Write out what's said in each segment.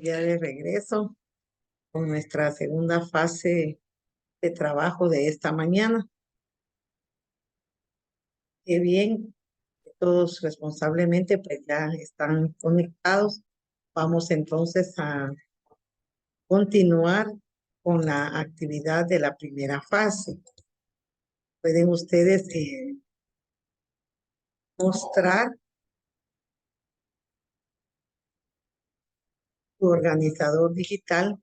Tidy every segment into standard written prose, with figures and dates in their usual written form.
Ya de regreso con nuestra segunda fase de trabajo de esta mañana. Qué bien, que todos responsablemente pues ya están conectados. Vamos entonces a continuar con la actividad de la primera fase. Pueden ustedes mostrar su organizador digital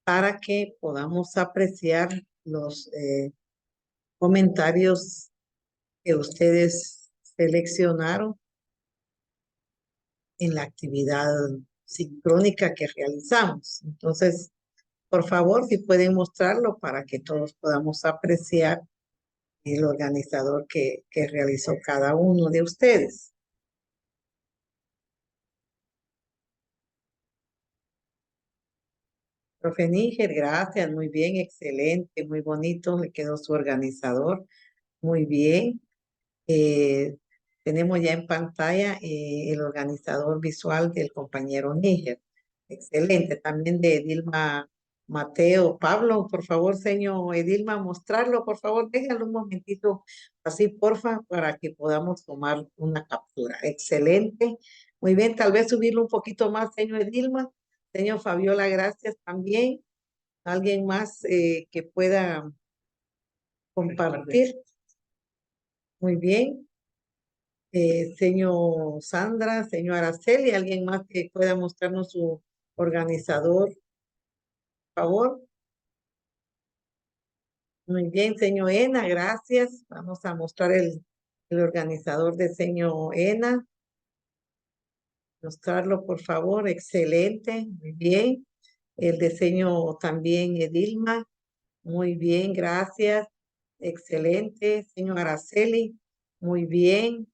para que podamos apreciar los comentarios que ustedes seleccionaron en la actividad sincrónica que realizamos. Entonces, por favor, si pueden mostrarlo para que todos podamos apreciar el organizador que realizó cada uno de ustedes. Profe Níger, gracias, muy bien, excelente, muy bonito, le quedó su organizador, muy bien. Eh, Tenemos ya en pantalla el organizador visual del compañero Níger. Excelente. También de Edilma Mateo. Pablo, por favor, señor Edilma, mostrarlo, por favor, déjalo un momentito así, porfa, para que podamos tomar una captura. Excelente. Muy bien, tal vez subirlo un poquito más, señor Edilma. Señor Fabiola, gracias también. ¿Alguien más que pueda compartir? Muy bien. Señor Sandra, señor Araceli, alguien más que pueda mostrarnos su organizador, por favor. Muy bien, señor Ena, gracias. Vamos a mostrar el organizador de señor Ena. Mostrarlo, por favor. Excelente, muy bien. El de señor también Edilma. Muy bien, gracias. Excelente. Señor Araceli, muy bien.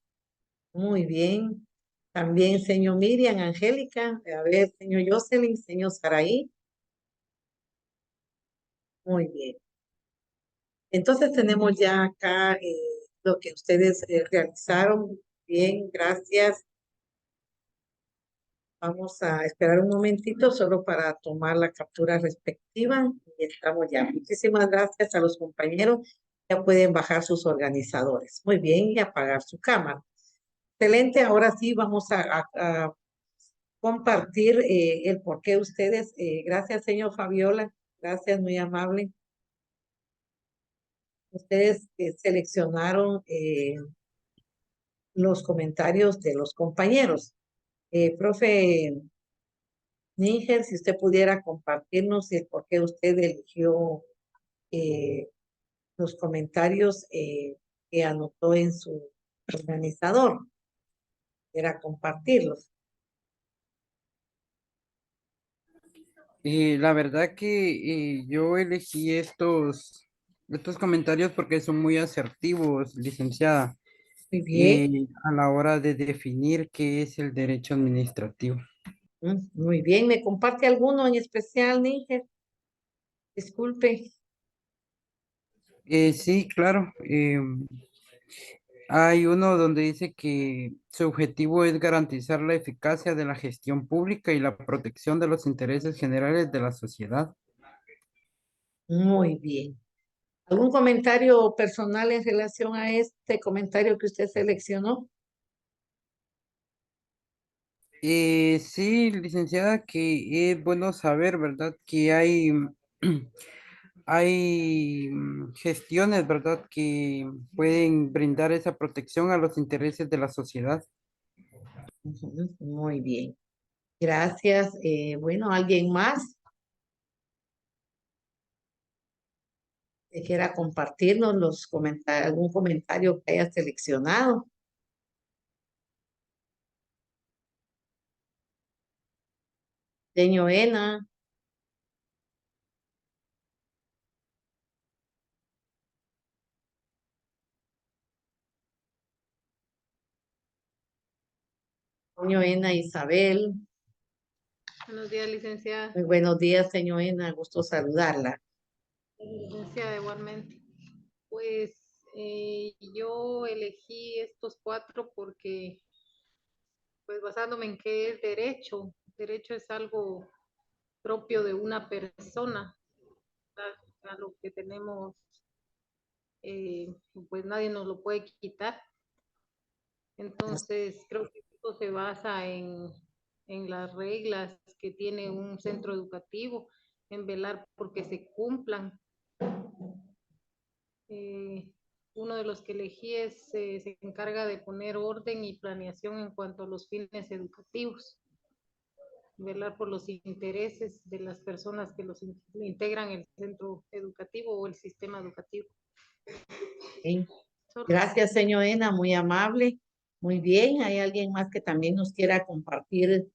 Muy bien. También, señor Miriam, Angélica. A ver, señor Jocelyn, señor Saraí. Muy bien. Entonces tenemos ya acá lo que ustedes realizaron. Bien, gracias. Vamos a esperar un momentito solo para tomar la captura respectiva. Y estamos ya. Muchísimas gracias a los compañeros. Ya pueden bajar sus organizadores. Muy bien, y apagar su cámara. Excelente. Ahora sí vamos a compartir el por qué ustedes. Gracias, señor Fabiola. Gracias, muy amable. Ustedes seleccionaron los comentarios de los compañeros. Profe Níger, si usted pudiera compartirnos el por qué usted eligió eh, los comentarios que anotó en su organizador, era compartirlos. La verdad que yo elegí estos comentarios porque son muy asertivos, licenciada, Muy bien, a la hora de definir qué es el derecho administrativo. muy bien. ¿Me comparte alguno en especial, Níger? Disculpe. Sí, claro. Hay uno donde dice que su objetivo es garantizar la eficacia de la gestión pública y la protección de los intereses generales de la sociedad. Muy bien. ¿Algún comentario personal en relación a este comentario que usted seleccionó? Sí, licenciada, que es bueno saber, ¿verdad? Que hay, hay gestiones, ¿verdad? Que pueden brindar esa protección a los intereses de la sociedad. Ujú, muy bien. Gracias. Bueno, ¿alguien más que quiera compartirnos los comentarios, algún comentario que haya seleccionado? Señor Ena, señor Ena Isabel. Buenos días, licenciada. Muy buenos días, señor Ena. Gusto saludarla. Licenciada, igualmente. Pues yo elegí estos cuatro porque, pues basándome en qué es derecho. Derecho es algo propio de una persona, a lo que tenemos, pues nadie nos lo puede quitar. Entonces, creo que esto se basa en las reglas que tiene un centro educativo, en velar porque se cumplan. Uno de los que elegí se encarga de poner orden y planeación en cuanto a los fines educativos, velar por los intereses de las personas que los integran el centro educativo o el sistema educativo. Ok. Gracias, señorina, muy amable. Muy bien, ¿hay alguien más que también nos quiera compartir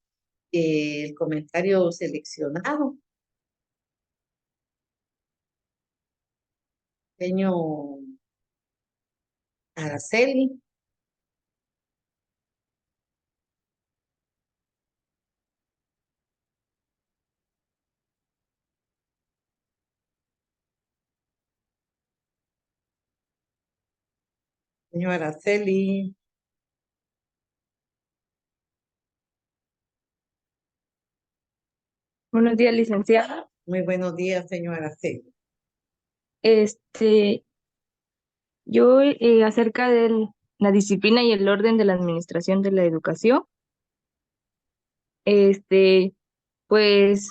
el comentario seleccionado? Señor Araceli. Señor Araceli. Buenos días, licenciada. Muy buenos días, señor Araceli. Yo acerca de la disciplina y el orden de la administración de la educación, pues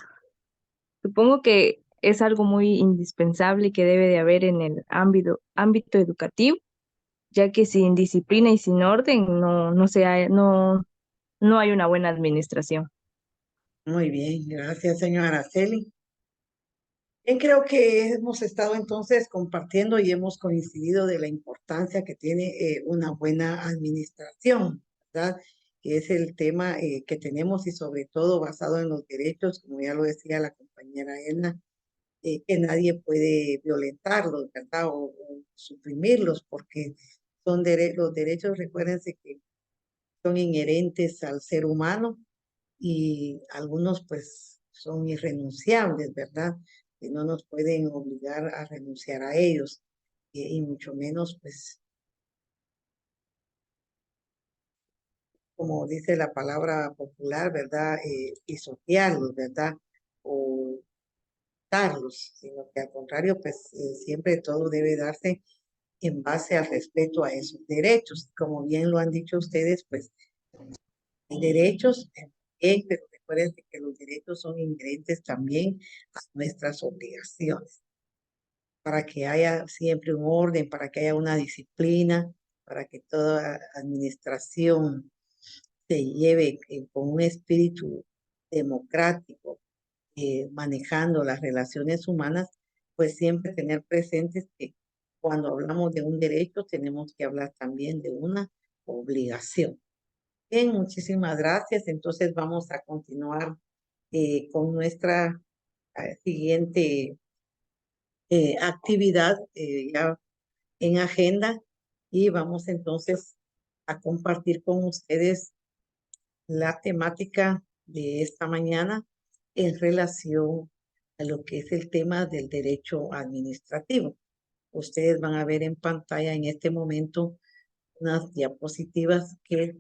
supongo que es algo muy indispensable que debe de haber en el ámbito educativo, ya que sin disciplina y sin orden no hay una buena administración. Muy bien, gracias, señor Araceli. Bien, creo que hemos estado entonces compartiendo y hemos coincidido de la importancia que tiene una buena administración, ¿verdad? Que es el tema que tenemos y sobre todo basado en los derechos, como ya lo decía la compañera Elna, que nadie puede violentarlos, ¿verdad? O suprimirlos, porque los derechos, recuérdense que son inherentes al ser humano y algunos pues son irrenunciables, ¿verdad? Que no nos pueden obligar a renunciar a ellos y mucho menos pues como dice la palabra popular, ¿verdad? Pisotearlos, ¿verdad? O darlos, sino que al contrario pues siempre todo debe darse en base al respeto a esos derechos. Como bien lo han dicho ustedes, pues hay derechos, pero recuerden que los derechos son inherentes también a nuestras obligaciones, para que haya siempre un orden, para que haya una disciplina, para que toda administración se lleve con un espíritu democrático, manejando las relaciones humanas, pues siempre tener presentes que cuando hablamos de un derecho tenemos que hablar también de una obligación. Bien, muchísimas gracias. Entonces vamos a continuar con nuestra siguiente actividad ya en agenda y vamos entonces a compartir con ustedes la temática de esta mañana en relación a lo que es el tema del derecho administrativo. Ustedes van a ver en pantalla en este momento unas diapositivas que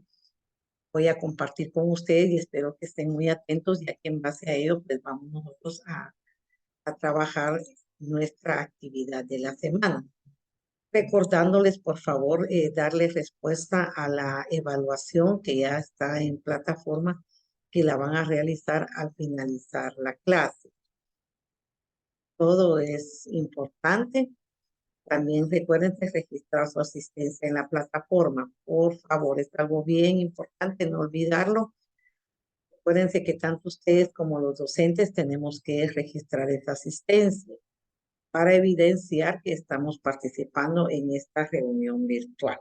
voy a compartir con ustedes y espero que estén muy atentos, ya que en base a ello pues vamos nosotros a trabajar nuestra actividad de la semana. Recordándoles, por favor, darles respuesta a la evaluación que ya está en plataforma, que la van a realizar al finalizar la clase. Todo es importante. También recuerden registrar su asistencia en la plataforma. Por favor, es algo bien importante, no olvidarlo. Acuérdense que tanto ustedes como los docentes tenemos que registrar esa asistencia para evidenciar que estamos participando en esta reunión virtual.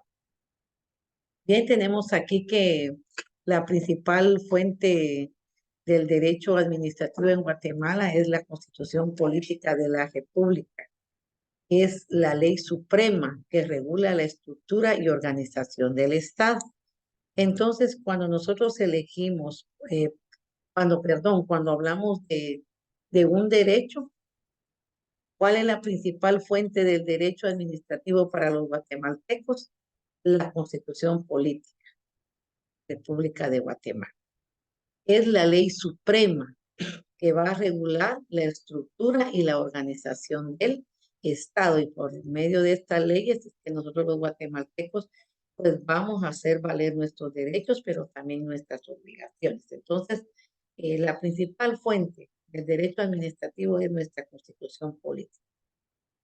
Bien, tenemos aquí que la principal fuente del derecho administrativo en Guatemala es la Constitución Política de la República. Es la ley suprema que regula la estructura y organización del Estado. Entonces, cuando nosotros elegimos, cuando hablamos de un derecho, ¿cuál es la principal fuente del derecho administrativo para los guatemaltecos? La Constitución Política, República de Guatemala. Es la ley suprema que va a regular la estructura y la organización del Estado. Y por medio de estas leyes es que nosotros los guatemaltecos pues vamos a hacer valer nuestros derechos, pero también nuestras obligaciones. Entonces, la principal fuente del derecho administrativo es nuestra Constitución política.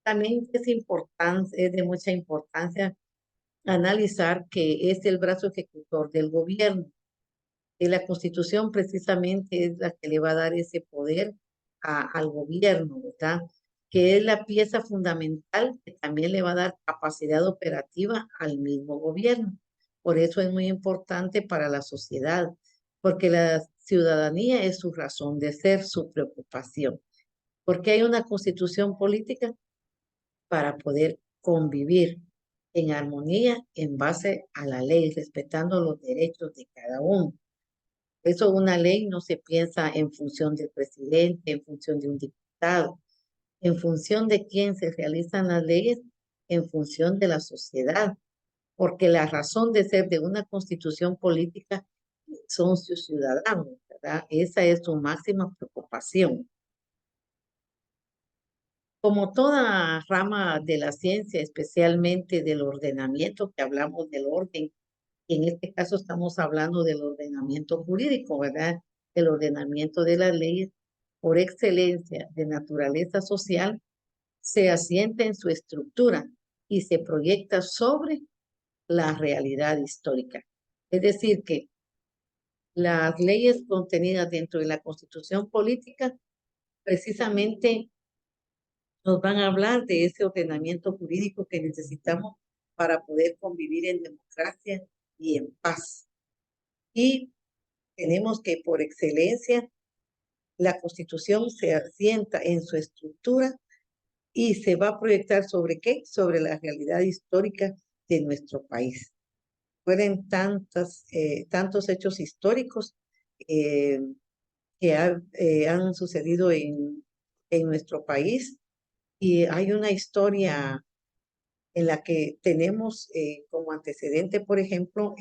También es importante, es de mucha importancia analizar que es el brazo ejecutor del gobierno. Y la Constitución precisamente es la que le va a dar ese poder al gobierno, ¿verdad? Que es la pieza fundamental que también le va a dar capacidad operativa al mismo gobierno. Por eso es muy importante para la sociedad, porque la ciudadanía es su razón de ser, su preocupación. Porque hay una constitución política para poder convivir en armonía en base a la ley, respetando los derechos de cada uno. Eso, una ley no se piensa en función del presidente, en función de un diputado, en función de quién se realizan las leyes, en función de la sociedad, porque la razón de ser de una constitución política son sus ciudadanos, ¿verdad? Esa es su máxima preocupación. Como toda rama de la ciencia, especialmente del ordenamiento, que hablamos del orden, y en este caso estamos hablando del ordenamiento jurídico, ¿verdad? El ordenamiento de las leyes, por excelencia de naturaleza social, se asienta en su estructura y se proyecta sobre la realidad histórica. Es decir, que las leyes contenidas dentro de la Constitución política precisamente nos van a hablar de ese ordenamiento jurídico que necesitamos para poder convivir en democracia y en paz. Y tenemos que, por excelencia, la Constitución se asienta en su estructura y se va a proyectar sobre qué? Sobre la realidad histórica de nuestro país. Fueron tantos hechos históricos eh, que han sucedido en nuestro país, y hay una historia en la que tenemos como antecedente, por ejemplo,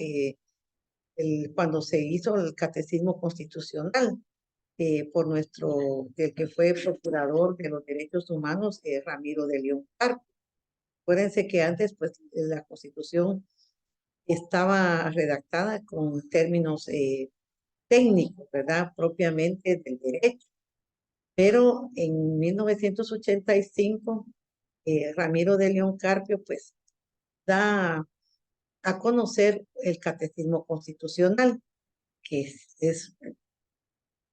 cuando se hizo el catecismo constitucional por el que fue procurador de los derechos humanos, Ramiro de León Carpio. Acuérdense que antes, pues, la Constitución estaba redactada con términos técnicos, ¿verdad? Propiamente del derecho. Pero en 1985, Ramiro de León Carpio, pues, da a conocer el catecismo constitucional, que es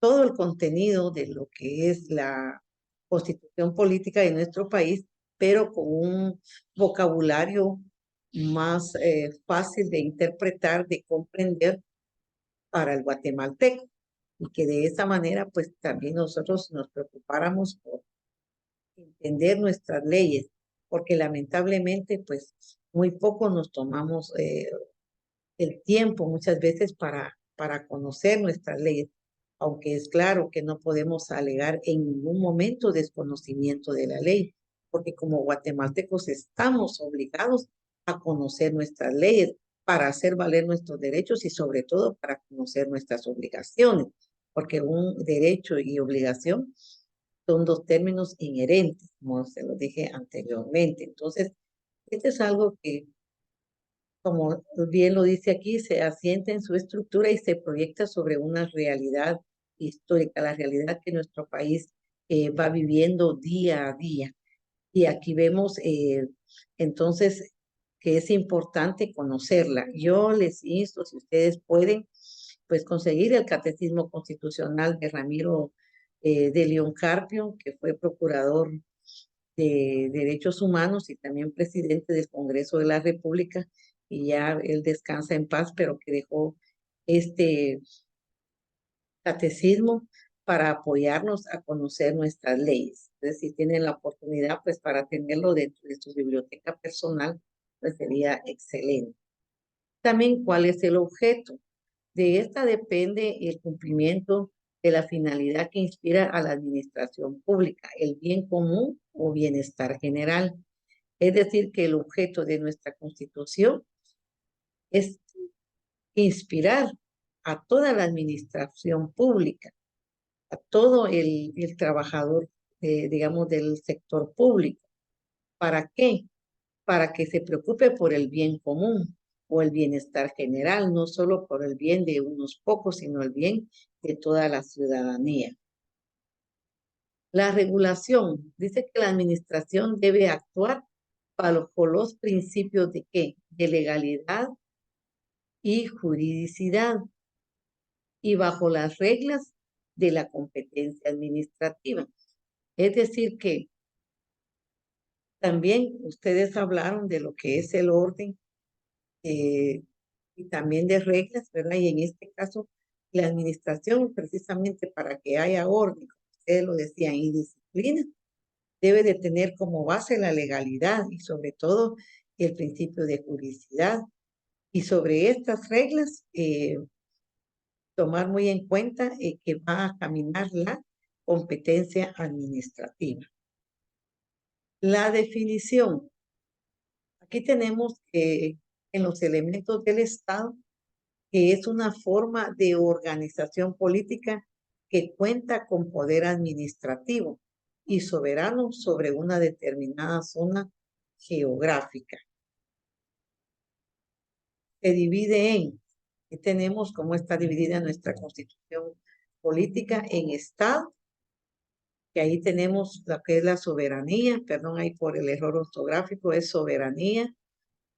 todo el contenido de lo que es la constitución política de nuestro país, pero con un vocabulario más fácil de interpretar, de comprender para el guatemalteco. Y que de esa manera, pues también nosotros nos preocupáramos por entender nuestras leyes, porque lamentablemente, pues muy poco nos tomamos el tiempo muchas veces para conocer nuestras leyes, aunque es claro que no podemos alegar en ningún momento desconocimiento de la ley, porque como guatemaltecos estamos obligados a conocer nuestras leyes para hacer valer nuestros derechos y sobre todo para conocer nuestras obligaciones, porque un derecho y obligación son dos términos inherentes, como se lo dije anteriormente. Entonces, este es algo que, como bien lo dice aquí, se asienta en su estructura y se proyecta sobre una realidad histórica, la realidad que nuestro país va viviendo día a día. Y aquí vemos entonces que es importante conocerla. Yo les insto, si ustedes pueden, pues conseguir el Catecismo Constitucional de Ramiro de León Carpio, que fue procurador de Derechos Humanos y también presidente del Congreso de la República, y ya él descansa en paz, pero que dejó este catecismo para apoyarnos a conocer nuestras leyes. Entonces, si tienen la oportunidad, pues para tenerlo dentro de su biblioteca personal, pues sería excelente. También, ¿cuál es el objeto? De esta depende el cumplimiento de la finalidad que inspira a la administración pública, el bien común o bienestar general. Es decir, que el objeto de nuestra Constitución es inspirar a toda la administración pública a todo el trabajador, digamos, del sector público. ¿Para qué? Para que se preocupe por el bien común o el bienestar general, no solo por el bien de unos pocos, sino el bien de toda la ciudadanía. La regulación dice que la administración debe actuar bajo los principios de ¿qué? De legalidad y juridicidad y bajo las reglas de la competencia administrativa. Es decir, que también ustedes hablaron de lo que es el orden y también de reglas, ¿verdad? Y en este caso, la administración, precisamente para que haya orden, como ustedes lo decían, y disciplina, debe de tener como base la legalidad y sobre todo el principio de juridicidad. Y sobre estas reglas, tomar muy en cuenta que va a caminar la competencia administrativa. La definición. Aquí tenemos que en los elementos del Estado, que es una forma de organización política que cuenta con poder administrativo y soberano sobre una determinada zona geográfica. Se divide en, que tenemos cómo está dividida nuestra constitución política en Estado, que ahí tenemos lo que es la soberanía, perdón ahí por el error ortográfico, es soberanía,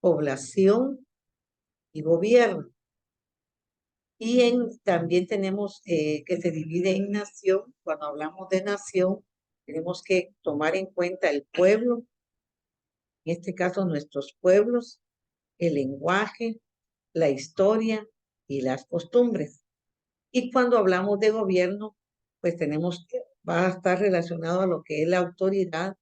población y gobierno. Y también tenemos que se divide en nación. Cuando hablamos de nación, tenemos que tomar en cuenta el pueblo, en este caso nuestros pueblos, el lenguaje, la historia y las costumbres. Y cuando hablamos de gobierno, pues tenemos que, va a estar relacionado a lo que es la autoridad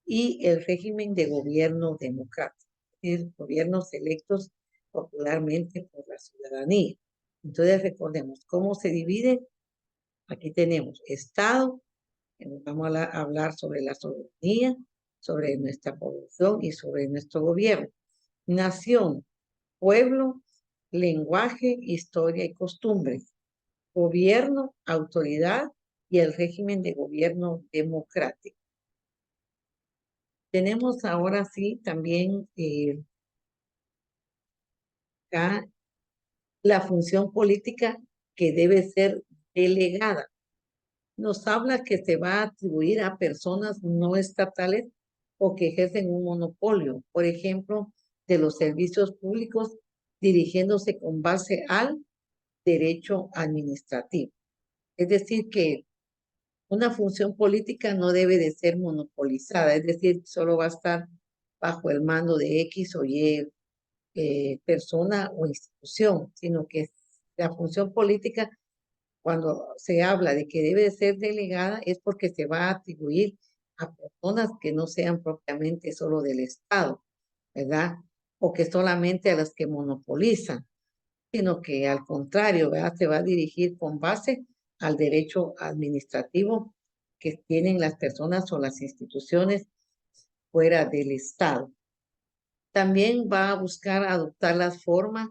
y el régimen de gobierno democrático, es decir, gobiernos electos popularmente por la ciudadanía. Entonces recordemos cómo se divide. Aquí tenemos Estado, vamos a hablar sobre la soberanía, sobre nuestra población y sobre nuestro gobierno. Nación, pueblo, lenguaje, historia y costumbres. Gobierno, autoridad y el régimen de gobierno democrático. Tenemos ahora sí también acá la función política que debe ser delegada. Nos habla que se va a atribuir a personas no estatales o que ejercen un monopolio, por ejemplo, de los servicios públicos, dirigiéndose con base al derecho administrativo. Es decir, que una función política no debe de ser monopolizada, es decir, solo va a estar bajo el mando de X o Y persona o institución, sino que la función política, cuando se habla de que debe ser delegada, es porque se va a atribuir a personas que no sean propiamente solo del Estado, ¿verdad? O que solamente a las que monopolizan, sino que al contrario, ¿verdad? Se va a dirigir con base al derecho administrativo que tienen las personas o las instituciones fuera del Estado. También va a buscar adoptar las formas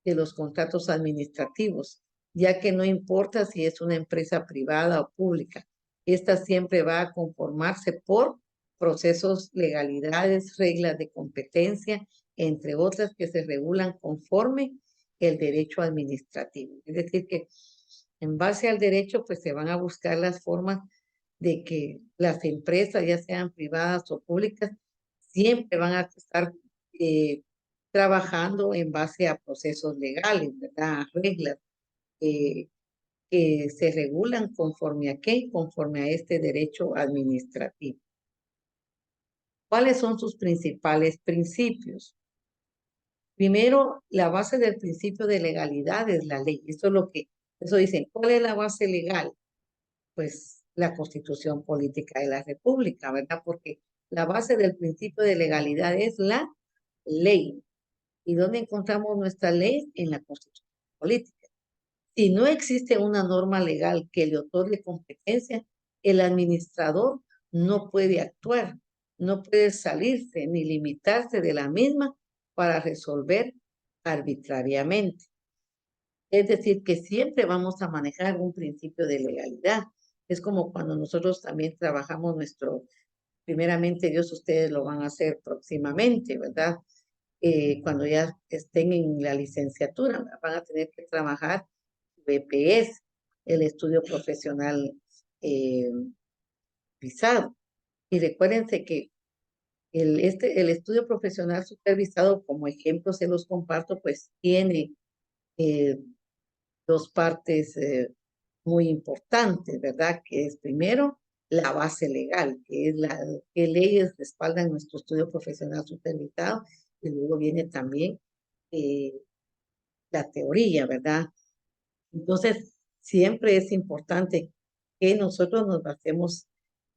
de los contratos administrativos, ya que no importa si es una empresa privada o pública, esta siempre va a conformarse por procesos, legalidades, reglas de competencia, entre otras que se regulan conforme el derecho administrativo. Es decir, que en base al derecho, pues se van a buscar las formas de que las empresas, ya sean privadas o públicas, siempre van a estar trabajando en base a procesos legales, ¿verdad? A reglas que se regulan conforme a qué, conforme a este derecho administrativo. ¿Cuáles son sus principales principios? Primero, la base del principio de legalidad es la ley. Eso dicen, ¿cuál es la base legal? Pues la Constitución Política de la República, ¿verdad? Porque la base del principio de legalidad es la ley. ¿Y dónde encontramos nuestra ley? En la Constitución Política. Si no existe una norma legal que le otorgue competencia, el administrador no puede actuar, no puede salirse ni limitarse de la misma para resolver arbitrariamente. Es decir, que siempre vamos a manejar un principio de legalidad. Es como cuando nosotros también trabajamos primeramente Dios, ustedes lo van a hacer próximamente, ¿verdad? Cuando ya estén en la licenciatura, van a tener que trabajar BPS, el estudio profesional visado. Y recuérdense que el estudio profesional supervisado, como ejemplo se los comparto, pues tiene eh, dos partes muy importantes, ¿verdad? Que es primero la base legal, que es qué leyes respaldan nuestro estudio profesional supervisado, y luego viene también eh, la teoría, ¿verdad? Entonces, siempre es importante que nosotros nos basemos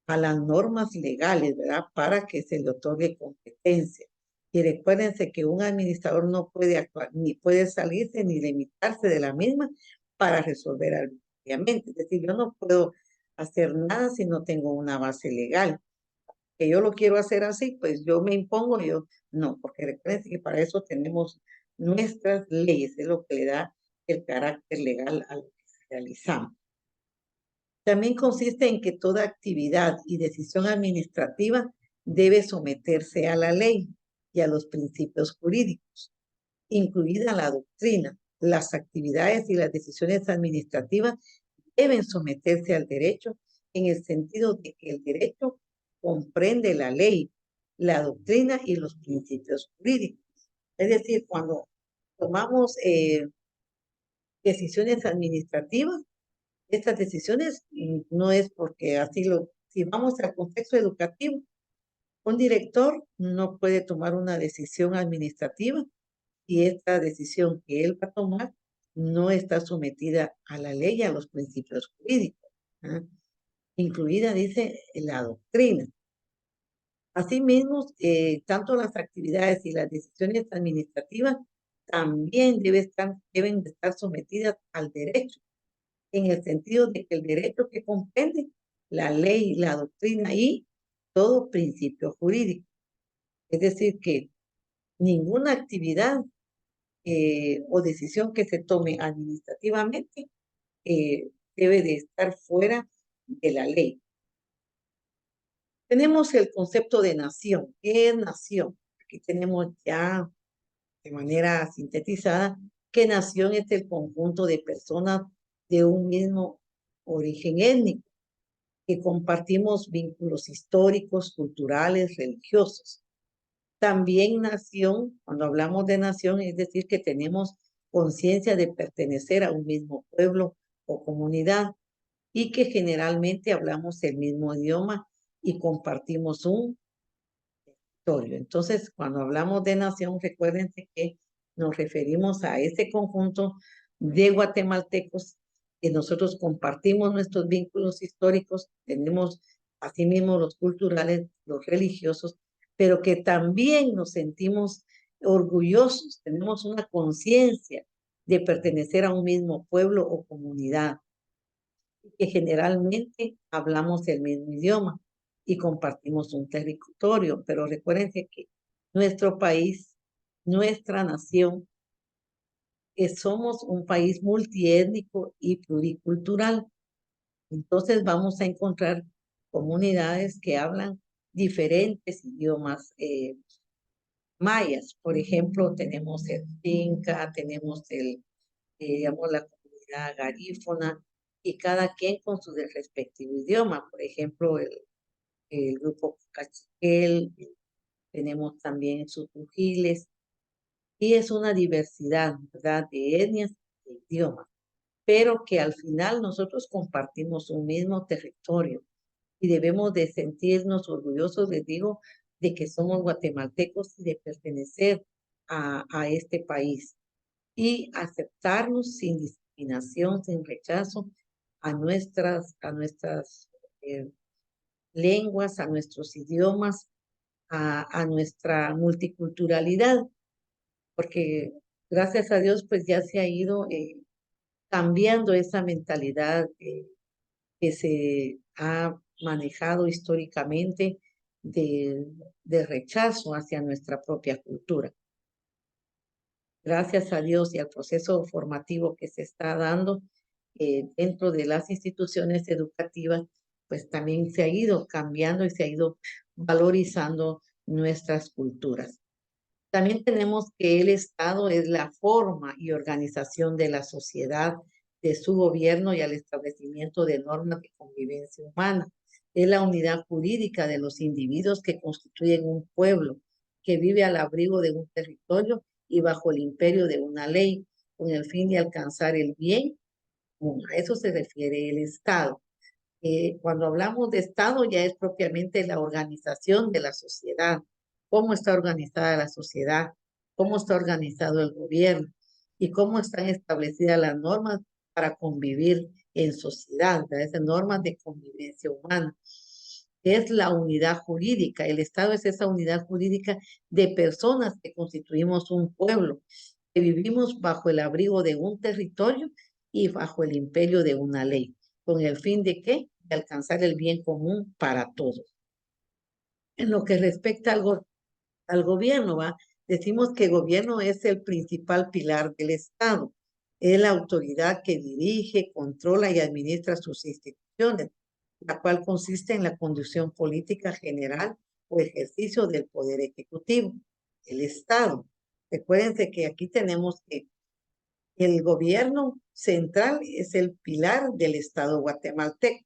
a las normas legales, ¿verdad? Para que se le otorgue competencia. Y recuérdense que un administrador no puede actuar, ni puede salirse, ni limitarse de la misma para resolver arbitrariamente. Es decir, yo no puedo hacer nada si no tengo una base legal. Que yo lo quiero hacer así, pues yo me impongo, yo no, porque recuerden que para eso tenemos nuestras leyes, es lo que le da el carácter legal a lo que realizamos. También consiste en que toda actividad y decisión administrativa debe someterse a la ley y a los principios jurídicos, incluida la doctrina. Las actividades y las decisiones administrativas deben someterse al derecho en el sentido de que el derecho comprende la ley, la doctrina y los principios jurídicos. Es decir, cuando tomamos decisiones administrativas, estas decisiones no es porque si vamos al contexto educativo, un director no puede tomar una decisión administrativa y esta decisión que él va a tomar no está sometida a la ley y a los principios jurídicos, ¿ah? Incluida, dice, la doctrina. Asimismo, tanto las actividades y las decisiones administrativas también deben de estar sometidas al derecho, en el sentido de que el derecho que comprende la ley, la doctrina y todo principio jurídico. Es decir, que ninguna actividad o decisión que se tome administrativamente debe de estar fuera de la ley. Tenemos el concepto de nación. ¿Qué es nación? Aquí tenemos ya de manera sintetizada que nación es el conjunto de personas de un mismo origen étnico, que compartimos vínculos históricos, culturales, religiosos. También nación, cuando hablamos de nación, es decir, que tenemos conciencia de pertenecer a un mismo pueblo o comunidad y que generalmente hablamos el mismo idioma y compartimos un territorio. Entonces, cuando hablamos de nación, recuérdense que nos referimos a ese conjunto de guatemaltecos que nosotros compartimos nuestros vínculos históricos, tenemos asimismo los culturales, los religiosos, pero que también nos sentimos orgullosos, tenemos una conciencia de pertenecer a un mismo pueblo o comunidad, que generalmente hablamos el mismo idioma y compartimos un territorio, pero recuerden que nuestro país, nuestra nación, somos un país multiétnico y pluricultural. Entonces vamos a encontrar comunidades que hablan diferentes idiomas mayas. Por ejemplo, tenemos el Inca, tenemos digamos, la comunidad garífona, y cada quien con su respectivo idioma. Por ejemplo, el grupo Cachiquel, tenemos también sus Tujiles, y es una diversidad, ¿verdad?, de etnias e idiomas, pero que al final nosotros compartimos un mismo territorio y debemos de sentirnos orgullosos, les digo, de que somos guatemaltecos y de pertenecer a este país y aceptarnos sin discriminación, sin rechazo a nuestras lenguas, a nuestros idiomas, a nuestra multiculturalidad, porque gracias a Dios pues ya se ha ido cambiando esa mentalidad que se ha manejado históricamente de rechazo hacia nuestra propia cultura. Gracias a Dios y al proceso formativo que se está dando, dentro de las instituciones educativas, pues también se ha ido cambiando y se ha ido valorizando nuestras culturas. También tenemos que el Estado es la forma y organización de la sociedad, de su gobierno y al establecimiento de normas de convivencia humana. Es la unidad jurídica de los individuos que constituyen un pueblo que vive al abrigo de un territorio y bajo el imperio de una ley, con el fin de alcanzar el bien común. A eso se refiere el Estado. Cuando hablamos de Estado ya es propiamente la organización de la sociedad, cómo está organizada la sociedad, cómo está organizado el gobierno y cómo están establecidas las normas para convivir en sociedad, ¿verdad? Esas normas de convivencia humana. Es la unidad jurídica, el Estado es esa unidad jurídica de personas que constituimos un pueblo, que vivimos bajo el abrigo de un territorio y bajo el imperio de una ley. ¿Con el fin de qué? De alcanzar el bien común para todos. En lo que respecta al gobierno, ¿va? Decimos que el gobierno es el principal pilar del Estado. Es la autoridad que dirige, controla y administra sus instituciones, la cual consiste en la conducción política general o ejercicio del poder ejecutivo, el Estado. Recuérdense que aquí tenemos que el gobierno central es el pilar del Estado guatemalteco.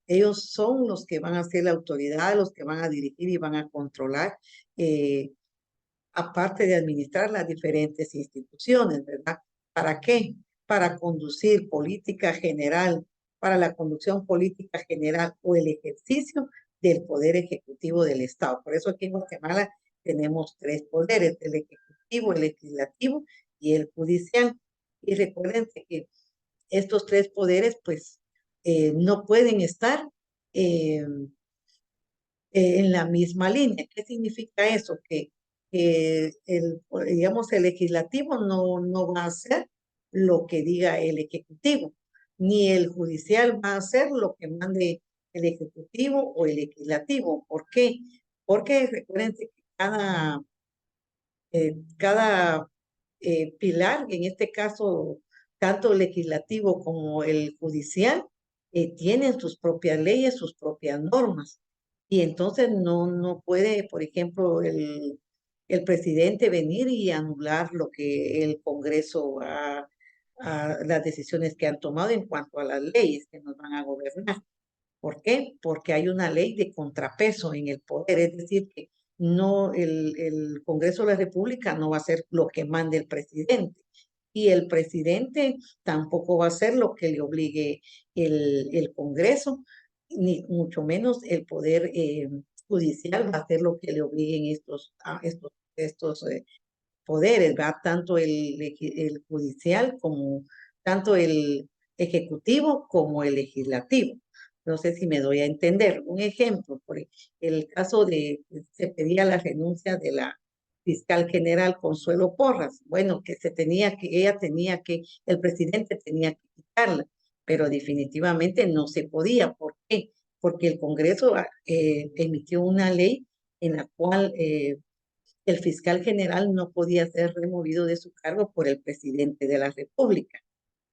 Ellos son los que van a ser la autoridad, los que van a dirigir y van a controlar, aparte de administrar las diferentes instituciones, ¿verdad? ¿Para qué? Para conducir política general, para la conducción política general o el ejercicio del poder ejecutivo del Estado. Por eso aquí en Guatemala tenemos tres poderes, el ejecutivo, el legislativo y el judicial. Y recuerden que estos tres poderes, pues, no pueden estar eh, en la misma línea. ¿Qué significa eso? Que digamos, el legislativo no va a hacer lo que diga el ejecutivo, ni el judicial va a hacer lo que mande el ejecutivo o el legislativo. ¿Por qué? Porque recuerden que cada pilar, en este caso, tanto el legislativo como el judicial, tienen sus propias leyes, sus propias normas. Y entonces no puede, por ejemplo, el presidente venir y anular lo que el Congreso a las decisiones que han tomado en cuanto a las leyes que nos van a gobernar. ¿Por qué? Porque hay una ley de contrapeso en el poder, es decir, que no el Congreso de la República no va a hacer lo que mande el presidente y el presidente tampoco va a hacer lo que le obligue el Congreso, ni mucho menos el poder judicial va a hacer lo que le obliguen estos poderes, ¿va? Tanto el judicial como tanto el ejecutivo como el legislativo. No sé si me doy a entender. Un ejemplo, por el caso se pedía la renuncia de la fiscal general Consuelo Porras. Bueno, el presidente tenía que quitarla, pero definitivamente no se podía. ¿Por qué? Porque el Congreso emitió una ley en la cual el fiscal general no podía ser removido de su cargo por el presidente de la República.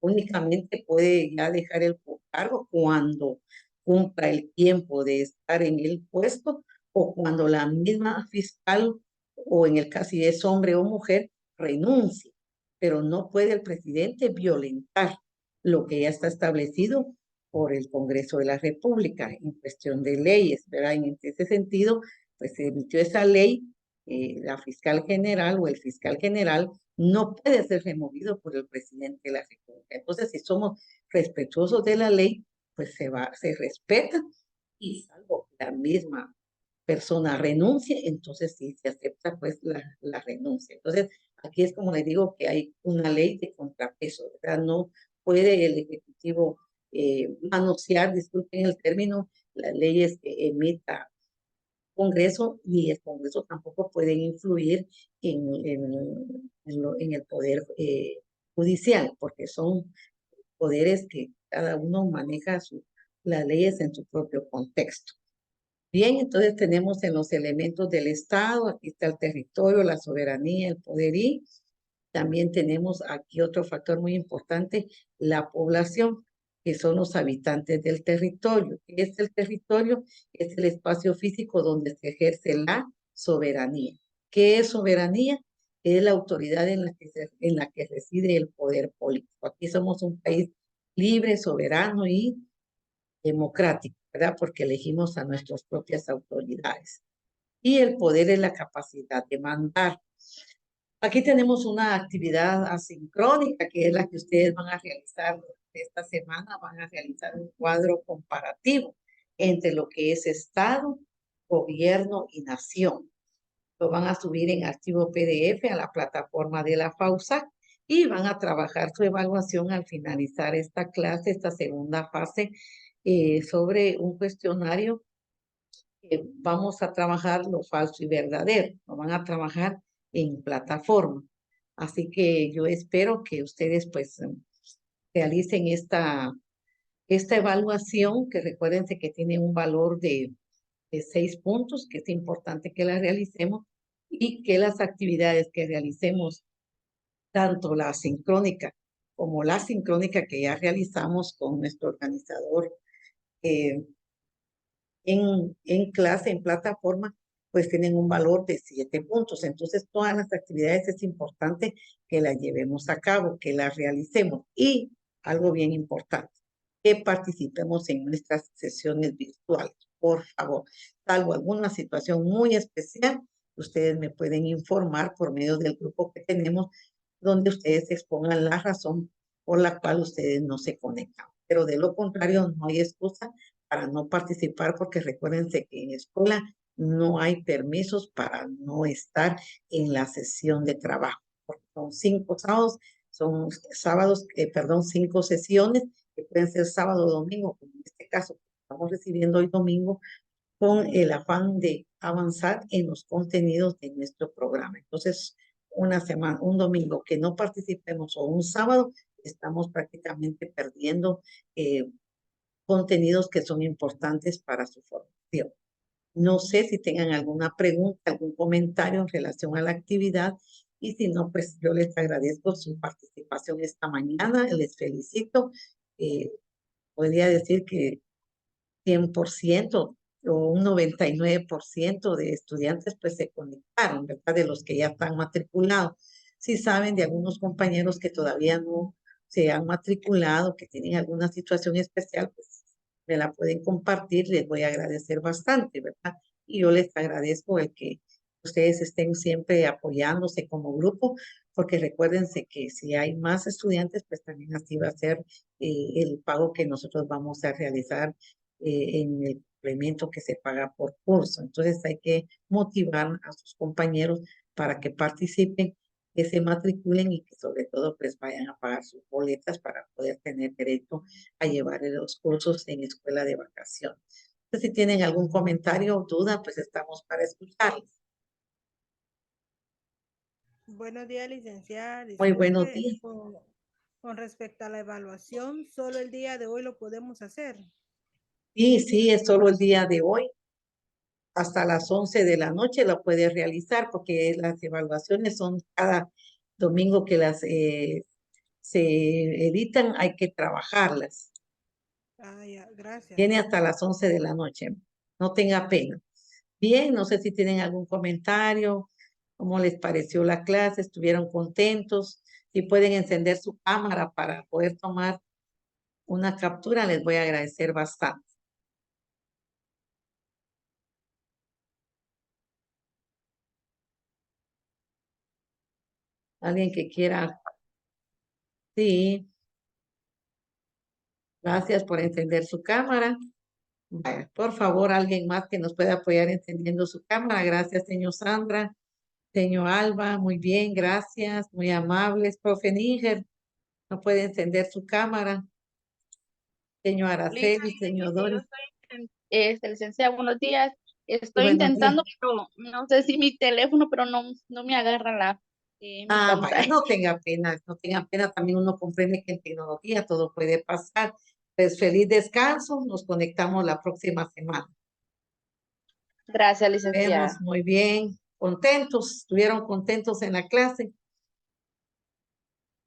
Únicamente puede ya dejar el cargo cuando cumpla el tiempo de estar en el puesto o cuando la misma fiscal, o en el caso si es hombre o mujer, renuncie. Pero no puede el presidente violentar lo que ya está establecido por el Congreso de la República en cuestión de leyes, ¿verdad? En ese sentido, pues se emitió esa ley, la fiscal general o el fiscal general no puede ser removido por el presidente de la República. Entonces, si somos respetuosos de la ley, pues se respeta y salvo que la misma persona renuncie, entonces sí se acepta pues la renuncia. Entonces, aquí es como les digo que hay una ley de contrapeso, ¿verdad? No puede el Ejecutivo manosear, disculpen el término, las leyes que emita Congreso, y el Congreso tampoco puede influir en el poder judicial, porque son poderes que cada uno maneja las leyes en su propio contexto. Bien, entonces tenemos en los elementos del Estado, aquí está el territorio, la soberanía, el poder, y también tenemos aquí otro factor muy importante, la población. que son los habitantes del territorio. ¿Qué es el territorio? Es el espacio físico donde se ejerce la soberanía. ¿Qué es soberanía? Es la autoridad en la que reside el poder político. Aquí somos un país libre, soberano y democrático, ¿verdad? Porque elegimos a nuestras propias autoridades. Y el poder es la capacidad de mandar. Aquí tenemos una actividad asincrónica, que es la que ustedes van a realizar esta semana. Van a realizar un cuadro comparativo entre lo que es Estado, gobierno y nación. Lo van a subir en archivo PDF a la plataforma de la FAUSAC y van a trabajar su evaluación al finalizar esta clase, esta segunda fase, sobre un cuestionario que vamos a trabajar lo falso y verdadero. Lo van a trabajar en plataforma. Así que yo espero que ustedes pues realicen esta evaluación, que recuérdense que tiene un valor de 6 puntos, que es importante que la realicemos y que las actividades que realicemos, tanto la asincrónica como la sincrónica que ya realizamos con nuestro organizador en clase, en plataforma, pues tienen un valor de 7 puntos. Entonces, todas las actividades es importante que las llevemos a cabo, que las realicemos. Y algo bien importante, que participemos en nuestras sesiones virtuales, por favor. Salvo alguna situación muy especial, ustedes me pueden informar por medio del grupo que tenemos, donde ustedes expongan la razón por la cual ustedes no se conectan. Pero de lo contrario, no hay excusa para no participar, porque recuérdense que en escuela no hay permisos para no estar en la sesión de trabajo, porque son 5 sábados, son sábados, perdón, 5 sesiones, que pueden ser sábado o domingo, como en este caso estamos recibiendo hoy domingo, con el afán de avanzar en los contenidos de nuestro programa. Entonces, una semana, un domingo que no participemos o un sábado, estamos prácticamente perdiendo contenidos que son importantes para su formación. No sé si tengan alguna pregunta, algún comentario en relación a la actividad, y si no, pues yo les agradezco su participación esta mañana, les felicito. Podría decir que 100% o un 99% de estudiantes pues se conectaron, ¿verdad? De los que ya están matriculados. Si saben de algunos compañeros que todavía no se han matriculado, que tienen alguna situación especial, pues me la pueden compartir, les voy a agradecer bastante, ¿verdad? Y yo les agradezco el que ustedes estén siempre apoyándose como grupo, porque recuérdense que si hay más estudiantes, pues también así va a ser el pago que nosotros vamos a realizar en el complemento que se paga por curso. Entonces hay que motivar a sus compañeros para que participen, que se matriculen y que sobre todo pues vayan a pagar sus boletas para poder tener derecho a llevar los cursos en escuela de vacaciones. Entonces, si tienen algún comentario o duda, pues estamos para escucharles. Buenos días, licenciada. Muy buenos Disculpe, días. con respecto a la evaluación, solo el día de hoy lo podemos hacer. Sí, es solo el día de hoy. Hasta las 11 de la noche lo puede realizar, porque las evaluaciones son cada domingo que las se editan, hay que trabajarlas. Ah, ya, gracias. Tiene hasta las 11 de la noche. No tenga pena. Bien, no sé si tienen algún comentario, cómo les pareció la clase, estuvieron contentos. Si pueden encender su cámara para poder tomar una captura, les voy a agradecer bastante. Alguien que quiera. Sí, gracias por encender su cámara. Vaya, por favor, alguien más que nos pueda apoyar encendiendo su cámara. Gracias, señor Sandra. Señor Alba, muy bien, gracias, muy amables. Profe Níger, no puede encender su cámara. Señor Araceli, señor Doris. Licenciada, buenos días. Estoy Buenos días. intentando, pero no sé si mi teléfono, pero no me agarra mi Vaya, pantalla. no tenga pena, no tenga pena. También uno comprende que en tecnología todo puede pasar. Pues feliz descanso. Nos conectamos la próxima semana. Gracias, licenciada. Vemos muy bien. Contentos, estuvieron contentos en la clase.